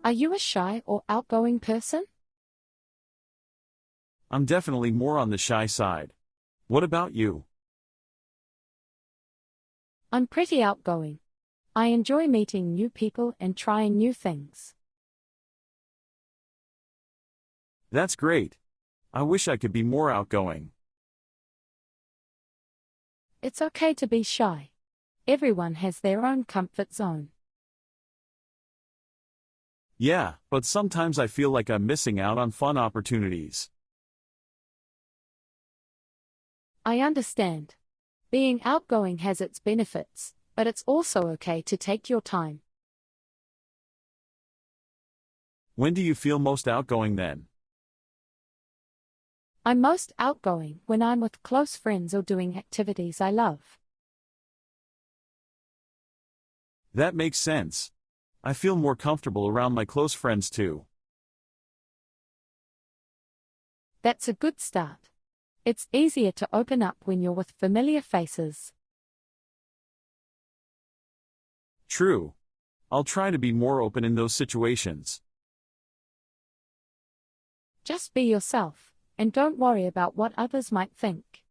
Are you a shy or outgoing person? I'm definitely more on the shy side. What about you? I'm pretty outgoing. I enjoy meeting new people and trying new things. That's great. I wish I could be more outgoing. It's okay to be shy. Everyone has their own comfort zone. Yeah, but sometimes I feel like I'm missing out on fun opportunities. I understand. Being outgoing has its benefits, but it's also okay to take your time. When do you feel most outgoing then? I'm most outgoing when I'm with close friends or doing activities I love. That makes sense. I feel more comfortable around my close friends too. That's a good start. It's easier to open up when you're with familiar faces. True. I'll try to be more open in those situations. Just be yourself, and don't worry about what others might think.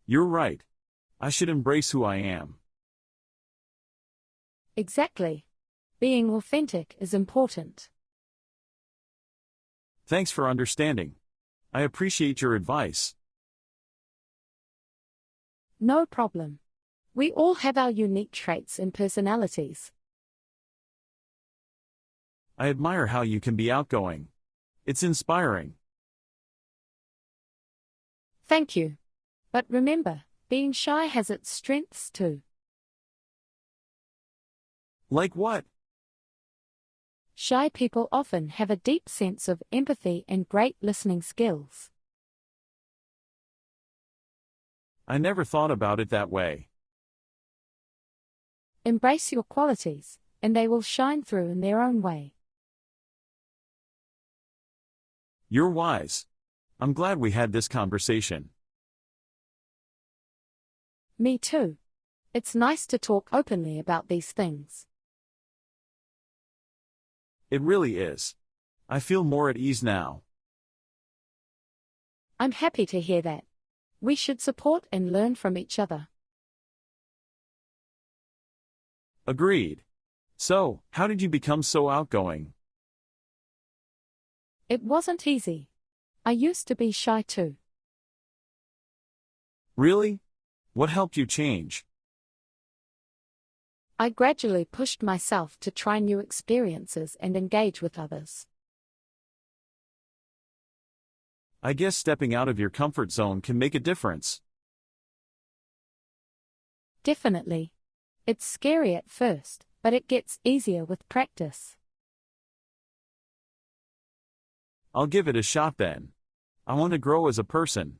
You're right. I should embrace who I am. Exactly. Being authentic is important. Thanks for understanding. I appreciate your advice. No problem. We all have our unique traits and personalities. I admire how you can be outgoing. It's inspiring. Thank you. But remember, being shy has its strengths too. Like what? Shy people often have a deep sense of empathy and great listening skills. I never thought about it that way. Embrace your qualities, and they will shine through in their own way. You're wise. I'm glad we had this conversation. Me too. It's nice to talk openly about these things. It really is. I feel more at ease now. I'm happy to hear that. We should support and learn from each other. Agreed. So, how did you become so outgoing? It wasn't easy. I used to be shy too. Really? What helped you change? I gradually pushed myself to try new experiences and engage with others. I guess stepping out of your comfort zone can make a difference. Definitely. It's scary at first, but it gets easier with practice. I'll give it a shot then. I want to grow as a person.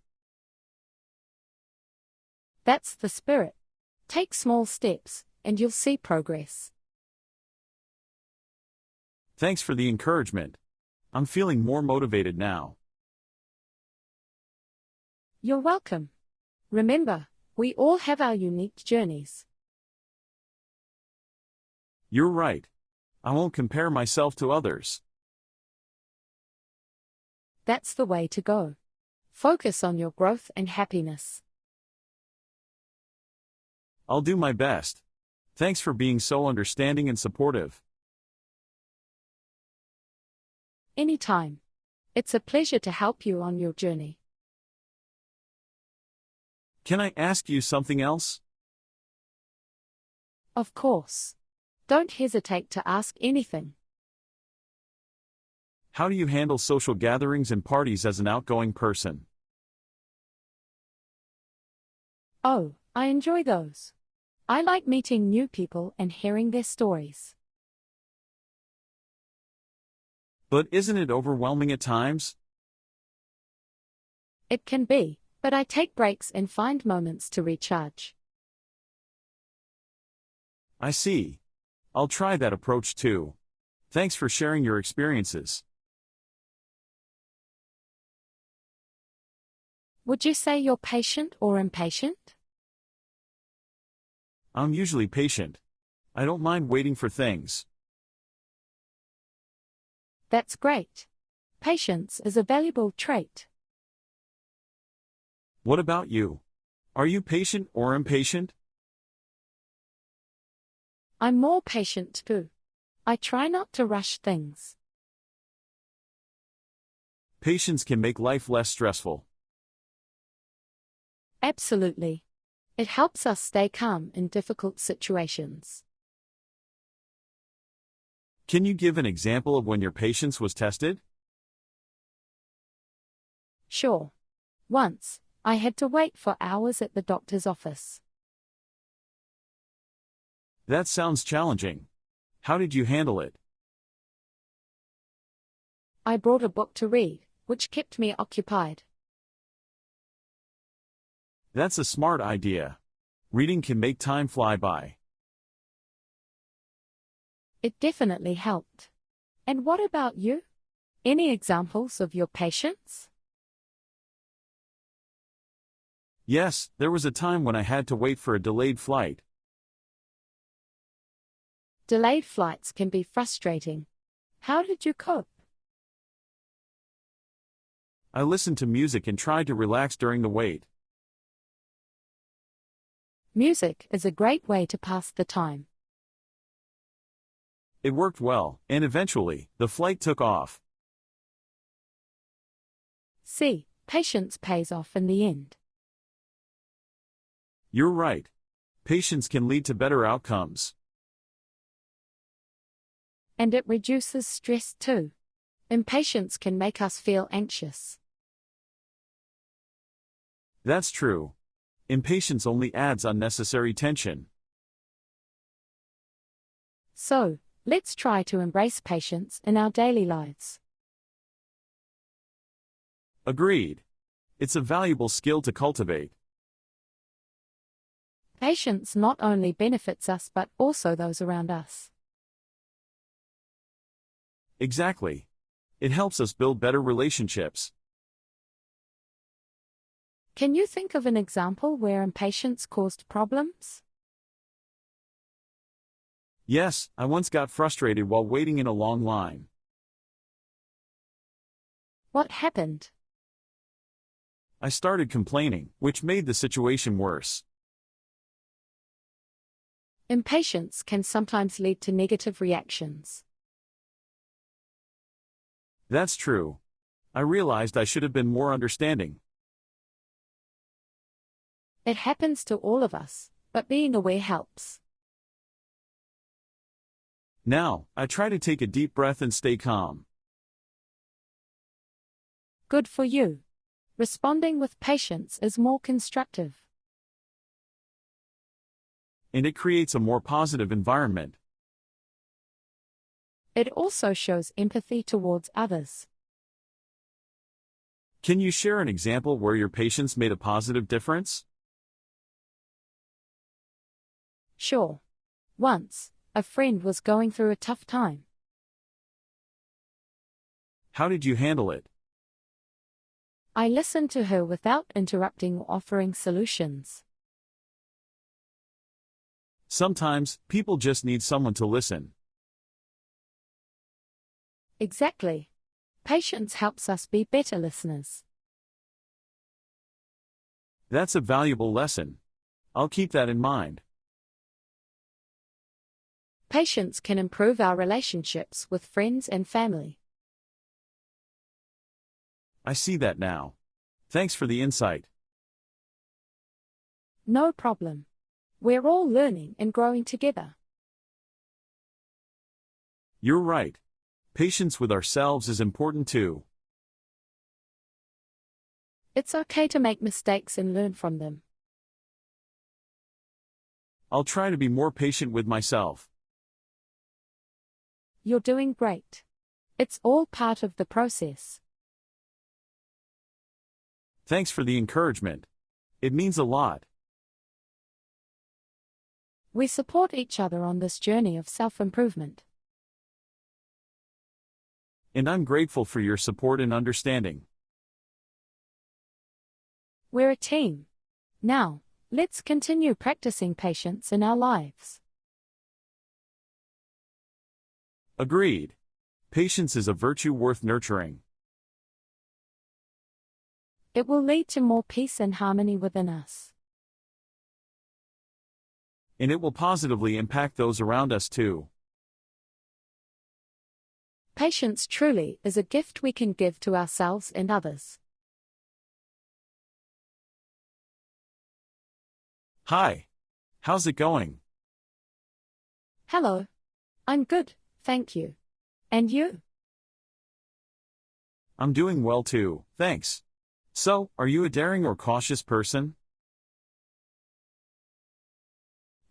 That's the spirit. Take small steps, and you'll see progress. Thanks for the encouragement. I'm feeling more motivated now. You're welcome. Remember, we all have our unique journeys. You're right. I won't compare myself to others. That's the way to go. Focus on your growth and happiness. I'll do my best. Thanks for being so understanding and supportive. Anytime. It's a pleasure to help you on your journey. Can I ask you something else? Of course. Don't hesitate to ask anything. How do you handle social gatherings and parties as an outgoing person? Oh, I enjoy those. I like meeting new people and hearing their stories. But isn't it overwhelming at times? It can be, but I take breaks and find moments to recharge. I see. I'll try that approach too. Thanks for sharing your experiences. Would you say you're patient or impatient? I'm usually patient. I don't mind waiting for things. That's great. Patience is a valuable trait. What about you? Are you patient or impatient? I'm more patient too. I try not to rush things. Patience can make life less stressful. Absolutely. It helps us stay calm in difficult situations. Can you give an example of when your patience was tested? Sure. Once, I had to wait for hours at the doctor's office. That sounds challenging. How did you handle it? I brought a book to read, which kept me occupied. That's a smart idea. Reading can make time fly by. It definitely helped. And what about you? Any examples of your patience? Yes, there was a time when I had to wait for a delayed flight. Delayed flights can be frustrating. How did you cope? I listened to music and tried to relax during the wait. Music is a great way to pass the time. It worked well, and eventually, the flight took off. See, patience pays off in the end. You're right. Patience can lead to better outcomes. And it reduces stress too. Impatience can make us feel anxious. That's true. Impatience only adds unnecessary tension. So, let's try to embrace patience in our daily lives. Agreed. It's a valuable skill to cultivate. Patience not only benefits us but also those around us. Exactly. It helps us build better relationships. Can you think of an example where impatience caused problems? Yes, I once got frustrated while waiting in a long line. What happened? I started complaining, which made the situation worse. Impatience can sometimes lead to negative reactions. That's true. I realized I should have been more understanding. It happens to all of us, but being aware helps. Now, I try to take a deep breath and stay calm. Good for you. Responding with patience is more constructive. And it creates a more positive environment. It also shows empathy towards others. Can you share an example where your patience made a positive difference? Sure. Once, a friend was going through a tough time. How did you handle it? I listened to her without interrupting or offering solutions. Sometimes, people just need someone to listen. Exactly. Patience helps us be better listeners. That's a valuable lesson. I'll keep that in mind. Patience can improve our relationships with friends and family. I see that now. Thanks for the insight. No problem. We're all learning and growing together. You're right. Patience with ourselves is important too. It's okay to make mistakes and learn from them. I'll try to be more patient with myself. You're doing great. It's all part of the process. Thanks for the encouragement. It means a lot. We support each other on this journey of self-improvement. And I'm grateful for your support and understanding. We're a team. Now, let's continue practicing patience in our lives. Agreed. Patience is a virtue worth nurturing, It will lead to more peace and harmony within us. and it will positively impact those around us too. Patience truly is a gift we can give to ourselves and others. Hi. How's it going? Hello. I'm good, thank you. And you? I'm doing well too, thanks. So, are you a daring or cautious person?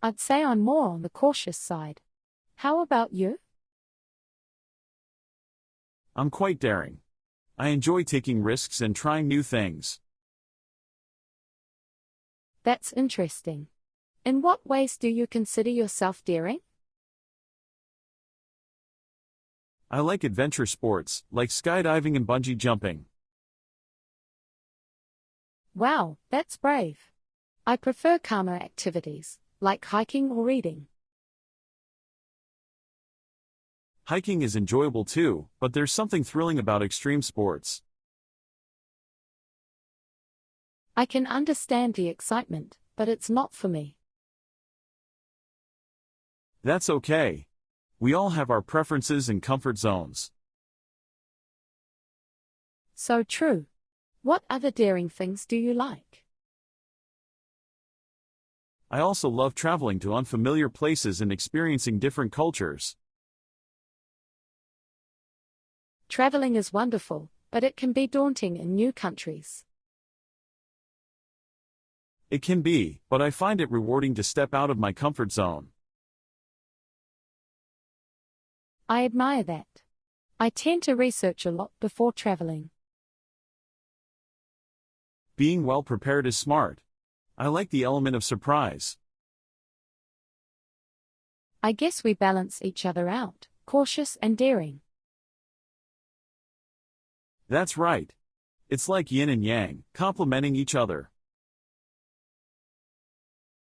I'd say I'm more on the cautious side. How about you? I'm quite daring. I enjoy taking risks and trying new things. That's interesting. In what ways do you consider yourself daring? I like adventure sports, like skydiving and bungee jumping. Wow, that's brave. I prefer calmer activities, like hiking or reading. Hiking is enjoyable too, but there's something thrilling about extreme sports. I can understand the excitement, but it's not for me. That's okay. We all have our preferences and comfort zones. So true. What other daring things do you like? I also love traveling to unfamiliar places and experiencing different cultures. Traveling is wonderful, but it can be daunting in new countries. It can be, but I find it rewarding to step out of my comfort zone. I admire that. I tend to research a lot before traveling. Being well prepared is smart. I like the element of surprise. I guess we balance each other out, cautious and daring. That's right. It's like yin and yang, complementing each other.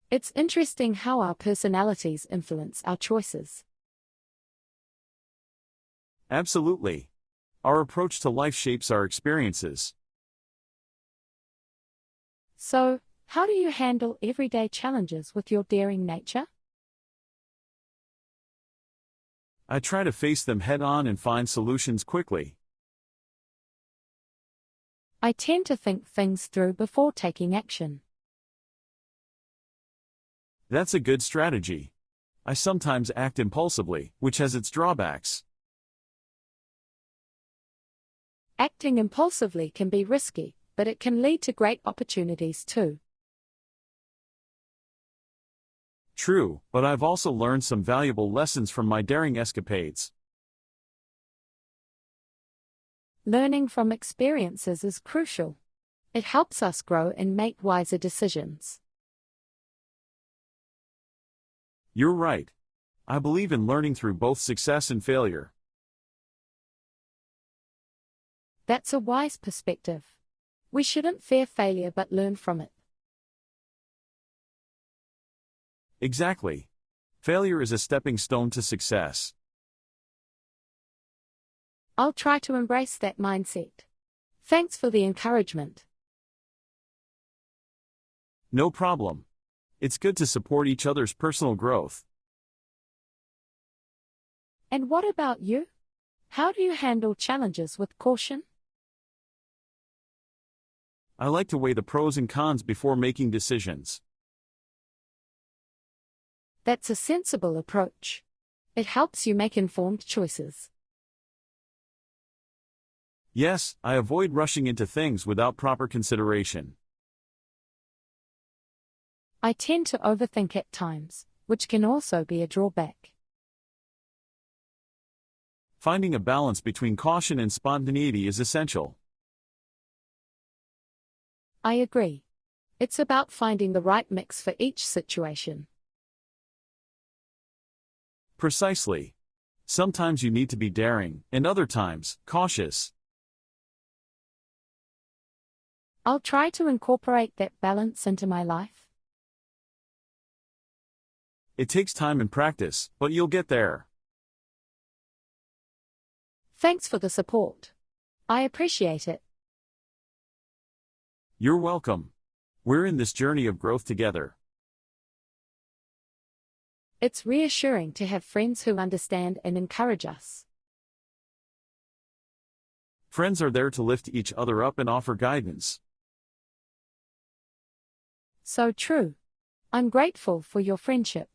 It's interesting how our personalities influence our choices. Absolutely. Our approach to life shapes our experiences. So, how do you handle everyday challenges with your daring nature? I try to face them head on and find solutions quickly. I tend to think things through before taking action. That's a good strategy. I sometimes act impulsively, which has its drawbacks. Acting impulsively can be risky, but it can lead to great opportunities too. True, but I've also learned some valuable lessons from my daring escapades. Learning from experiences is crucial. It helps us grow and make wiser decisions. You're right. I believe in learning through both success and failure. That's a wise perspective. We shouldn't fear failure but learn from it. Exactly. Failure is a stepping stone to success. I'll try to embrace that mindset. Thanks for the encouragement. No problem. It's good to support each other's personal growth. And what about you? How do you handle challenges with caution? I like to weigh the pros and cons before making decisions. That's a sensible approach. It helps you make informed choices. Yes, I avoid rushing into things without proper consideration. I tend to overthink at times, which can also be a drawback. Finding a balance between caution and spontaneity is essential. I agree. It's about finding the right mix for each situation. Precisely. Sometimes you need to be daring, and other times, cautious. I'll try to incorporate that balance into my life. It takes time and practice, but you'll get there. Thanks for the support. I appreciate it. You're welcome. We're in this journey of growth together. It's reassuring to have friends who understand and encourage us. Friends are there to lift each other up and offer guidance. So true. I'm grateful for your friendship.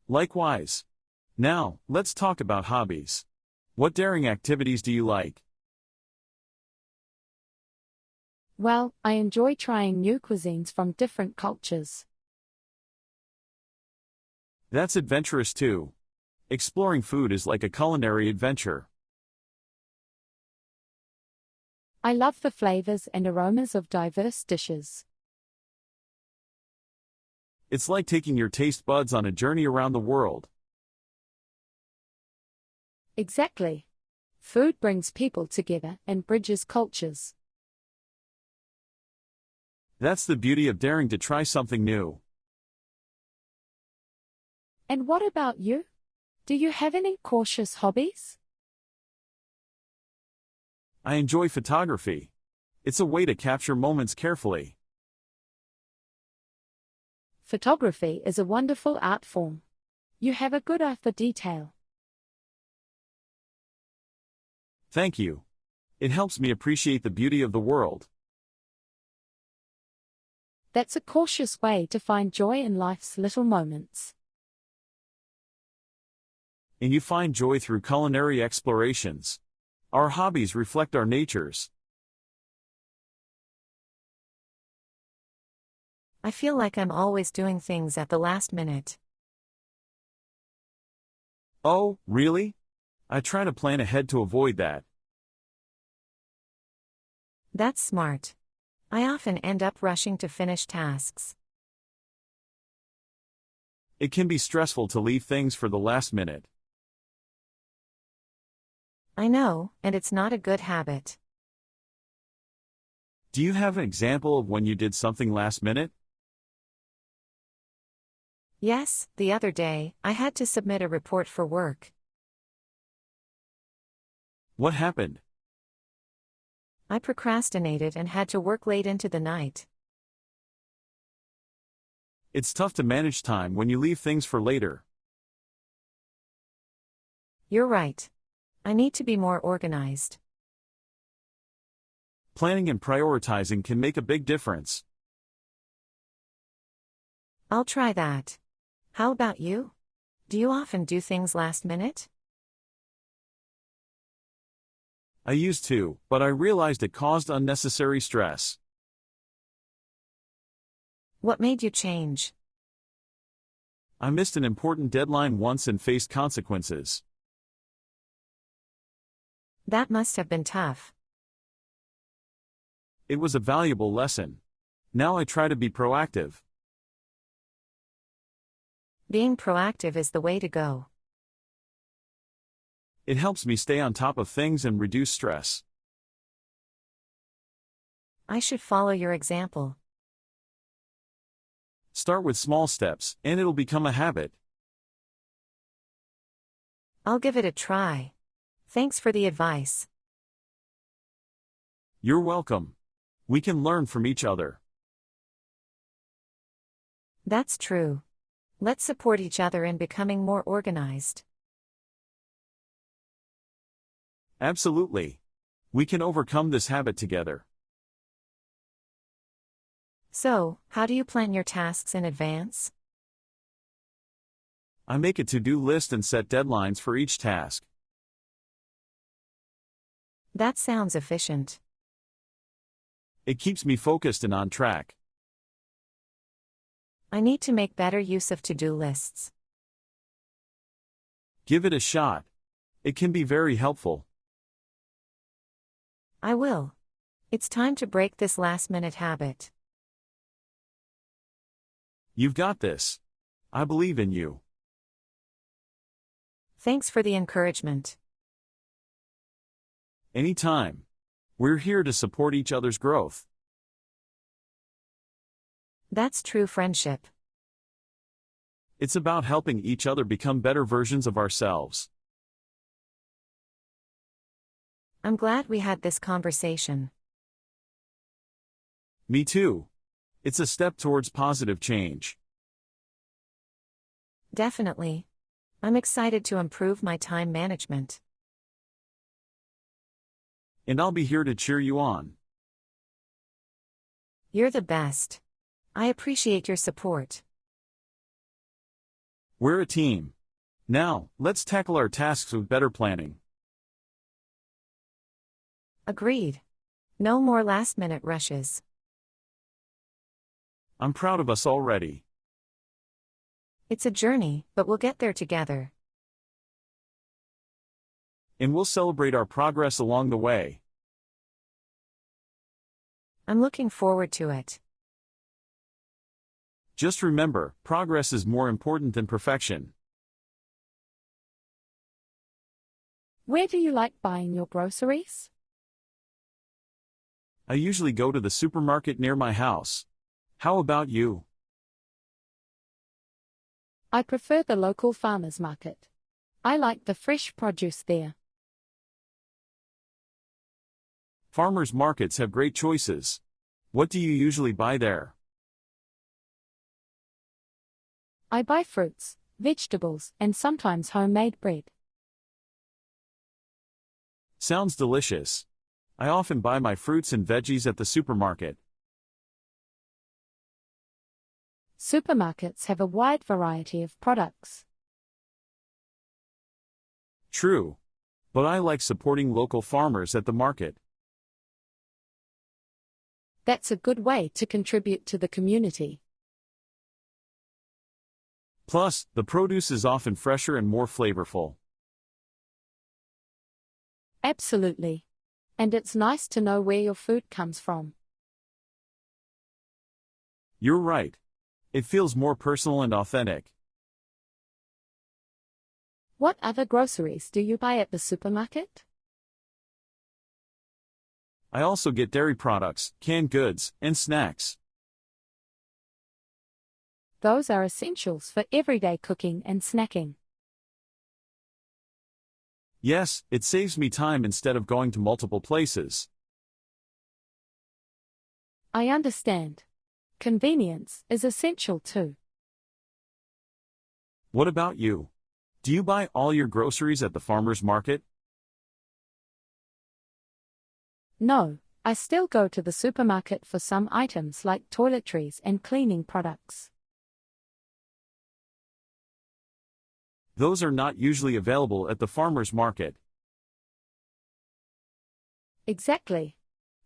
Likewise. Now, let's talk about hobbies. What daring activities do you like? Well, I enjoy trying new cuisines from different cultures. That's adventurous too. Exploring food is like a culinary adventure. I love the flavors and aromas of diverse dishes. It's like taking your taste buds on a journey around the world. Exactly. Food brings people together and bridges cultures. That's the beauty of daring to try something new. And what about you? Do you have any cautious hobbies? I enjoy photography. It's a way to capture moments carefully. Photography is a wonderful art form. You have a good eye for detail. Thank you. It helps me appreciate the beauty of the world. That's a cautious way to find joy in life's little moments. And you find joy through culinary explorations. Our hobbies reflect our natures. I feel like I'm always doing things at the last minute. Oh, really? I try to plan ahead to avoid that. That's smart. I often end up rushing to finish tasks. It can be stressful to leave things for the last minute. I know, and it's not a good habit. Do you have an example of when you did something last minute? Yes, the other day, I had to submit a report for work. What happened? I procrastinated and had to work late into the night. It's tough to manage time when you leave things for later. You're right. I need to be more organized. Planning and prioritizing can make a big difference. I'll try that. How about you? Do you often do things last minute? I used to, but I realized it caused unnecessary stress. What made you change? I missed an important deadline once and faced consequences. That must have been tough. It was a valuable lesson. Now I try to be proactive. Being proactive is the way to go. It helps me stay on top of things and reduce stress. I should follow your example. Start with small steps, and it'll become a habit. I'll give it a try. Thanks for the advice. You're welcome. We can learn from each other. That's true. Let's support each other in becoming more organized. Absolutely. We can overcome this habit together. So, how do you plan your tasks in advance? I make a to-do list and set deadlines for each task. That sounds efficient. It keeps me focused and on track. I need to make better use of to-do lists. Give it a shot. It can be very helpful. I will. It's time to break this last-minute habit. You've got this. I believe in you. Thanks for the encouragement. Anytime. We're here to support each other's growth. That's true friendship. It's about helping each other become better versions of ourselves. I'm glad we had this conversation. Me too. It's a step towards positive change. Definitely. I'm excited to improve my time management. And I'll be here to cheer you on. You're the best. I appreciate your support. We're a team. Now, let's tackle our tasks with better planning. Agreed. No more last-minute rushes. I'm proud of us already. It's a journey, but we'll get there together. And we'll celebrate our progress along the way. I'm looking forward to it. Just remember, progress is more important than perfection. Where do you like buying your groceries? I usually go to the supermarket near my house. How about you? I prefer the local farmers market. I like the fresh produce there. Farmers markets have great choices. What do you usually buy there? I buy fruits, vegetables, and sometimes homemade bread. Sounds delicious. I often buy my fruits and veggies at the supermarket. Supermarkets have a wide variety of products. True. But I like supporting local farmers at the market. That's a good way to contribute to the community. Plus, the produce is often fresher and more flavorful. Absolutely. And it's nice to know where your food comes from. You're right. It feels more personal and authentic. What other groceries do you buy at the supermarket? I also get dairy products, canned goods, and snacks. Those are essentials for everyday cooking and snacking. Yes, it saves me time instead of going to multiple places. I understand. Convenience is essential too. What about you? Do you buy all your groceries at the farmer's market? No, I still go to the supermarket for some items like toiletries and cleaning products. Those are not usually available at the farmer's market. Exactly.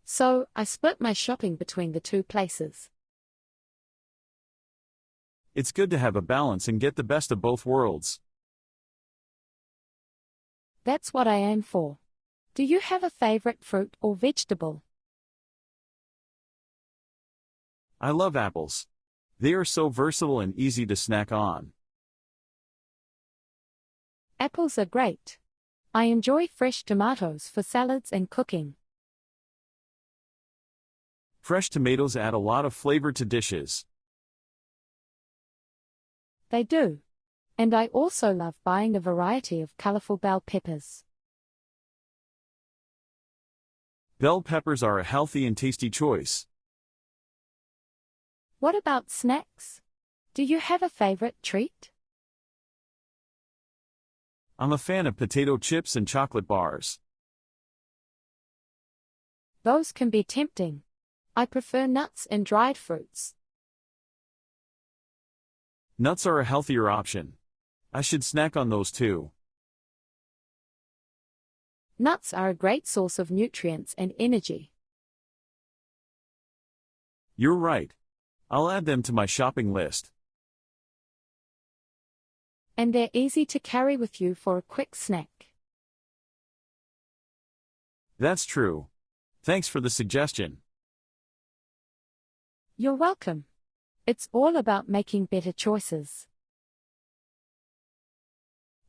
So, I split my shopping between the two places. It's good to have a balance and get the best of both worlds. That's what I aim for. Do you have a favorite fruit or vegetable? I love apples. They are so versatile and easy to snack on. Apples are great. I enjoy fresh tomatoes for salads and cooking. Fresh tomatoes add a lot of flavor to dishes. They do. And I also love buying a variety of colorful bell peppers. Bell peppers are a healthy and tasty choice. What about snacks? Do you have a favorite treat? I'm a fan of potato chips and chocolate bars. Those can be tempting. I prefer nuts and dried fruits. Nuts are a healthier option. I should snack on those too. Nuts are a great source of nutrients and energy. You're right. I'll add them to my shopping list. And they're easy to carry with you for a quick snack. That's true. Thanks for the suggestion. You're welcome. It's all about making better choices.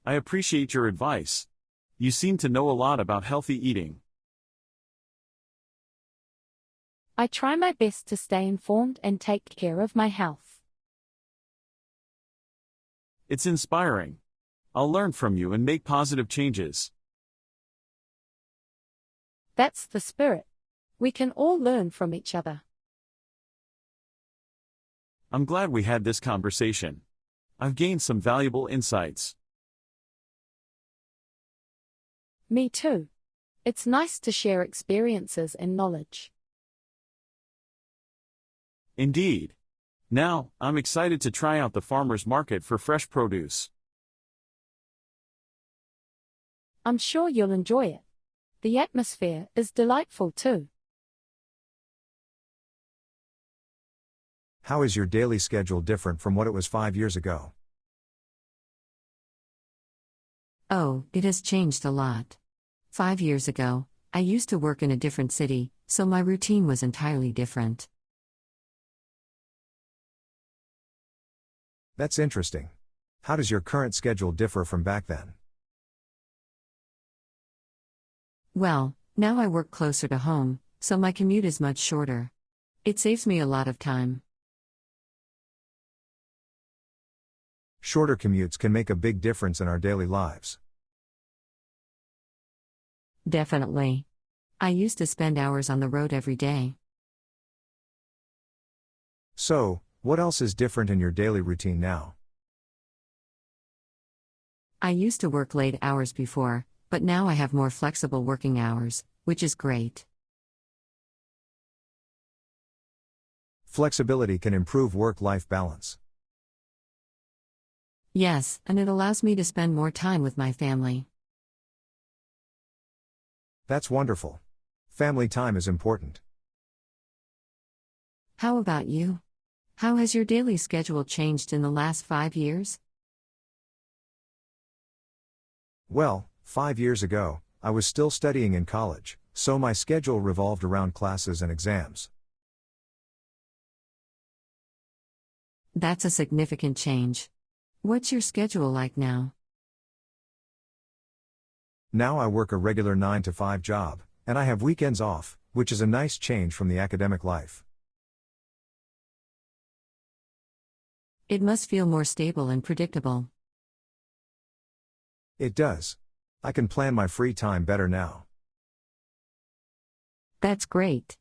I appreciate your advice. You seem to know a lot about healthy eating. I try my best to stay informed and take care of my health. It's inspiring. I'll learn from you and make positive changes. That's the spirit. We can all learn from each other. I'm glad we had this conversation. I've gained some valuable insights. Me too. It's nice to share experiences and knowledge. Indeed. Now, I'm excited to try out the farmer's market for fresh produce. I'm sure you'll enjoy it. The atmosphere is delightful too. How is your daily schedule different from what it was 5 years ago? Oh, it has changed a lot. 5 years ago, I used to work in a different city, so my routine was entirely different. That's interesting. How does your current schedule differ from back then? Well, now I work closer to home, so my commute is much shorter. It saves me a lot of time. Shorter commutes can make a big difference in our daily lives. Definitely. I used to spend hours on the road every day. So, what else is different in your daily routine now? I used to work late hours before, but now I have more flexible working hours, which is great. Flexibility can improve work-life balance. Yes, and it allows me to spend more time with my family. That's wonderful. Family time is important. How about you? How has your daily schedule changed in the last 5 years? Well, 5 years ago, I was still studying in college, so my schedule revolved around classes and exams. That's a significant change. What's your schedule like now? Now I work a regular 9-to-5 job, and I have weekends off, which is a nice change from the academic life. It must feel more stable and predictable. It does. I can plan my free time better now. That's great.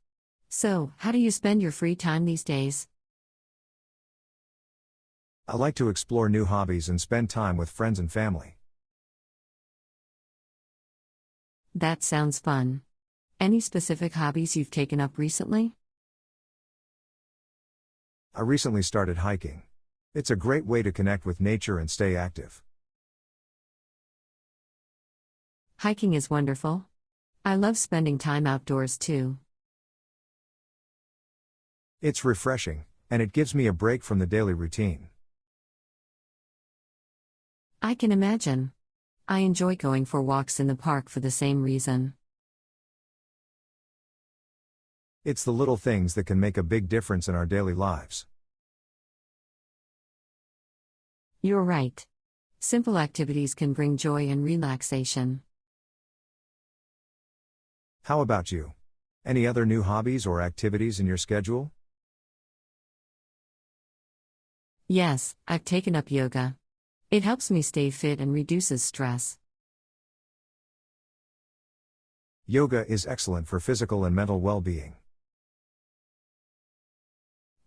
So, how do you spend your free time these days? I like to explore new hobbies and spend time with friends and family. That sounds fun. Any specific hobbies you've taken up recently? I recently started hiking. It's a great way to connect with nature and stay active. Hiking is wonderful. I love spending time outdoors too. It's refreshing, and it gives me a break from the daily routine. I can imagine. I enjoy going for walks in the park for the same reason. It's the little things that can make a big difference in our daily lives. You're right. Simple activities can bring joy and relaxation. How about you? Any other new hobbies or activities in your schedule? Yes, I've taken up yoga. It helps me stay fit and reduces stress. Yoga is excellent for physical and mental well-being.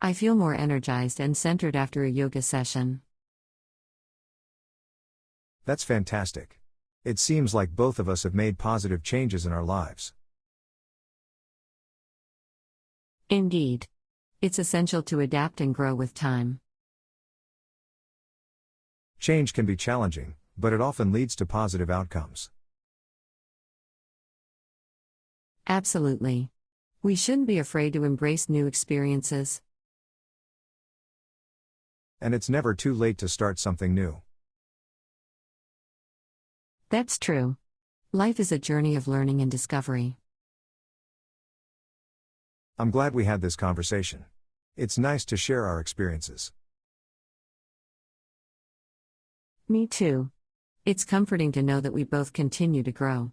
I feel more energized and centered after a yoga session. That's fantastic. It seems like both of us have made positive changes in our lives. Indeed. It's essential to adapt and grow with time. Change can be challenging, but it often leads to positive outcomes. Absolutely. We shouldn't be afraid to embrace new experiences. And it's never too late to start something new. That's true. Life is a journey of learning and discovery. I'm glad we had this conversation. It's nice to share our experiences. Me too. It's comforting to know that we both continue to grow.